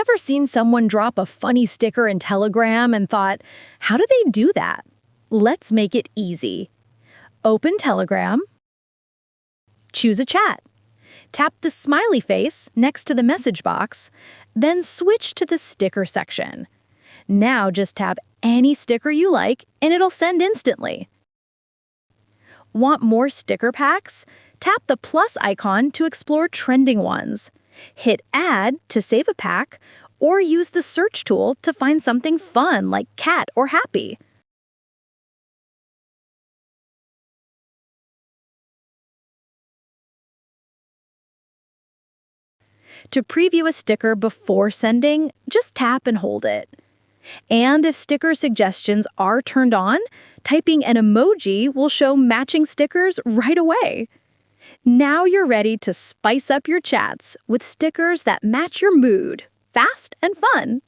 Ever seen someone drop a funny sticker in Telegram and thought, how do they do that? Let's make it easy. Open Telegram. Choose a chat. Tap the smiley face next to the message box, then switch to the sticker section. Now just tap any sticker you like and it'll send instantly. Want more sticker packs? Tap the plus icon to explore trending ones. Hit Add to save a pack, or use the search tool to find something fun like cat or happy. To preview a sticker before sending, just tap and hold it. And if sticker suggestions are turned on, typing an emoji will show matching stickers right away. Now you're ready to spice up your chats with stickers that match your mood, fast and fun.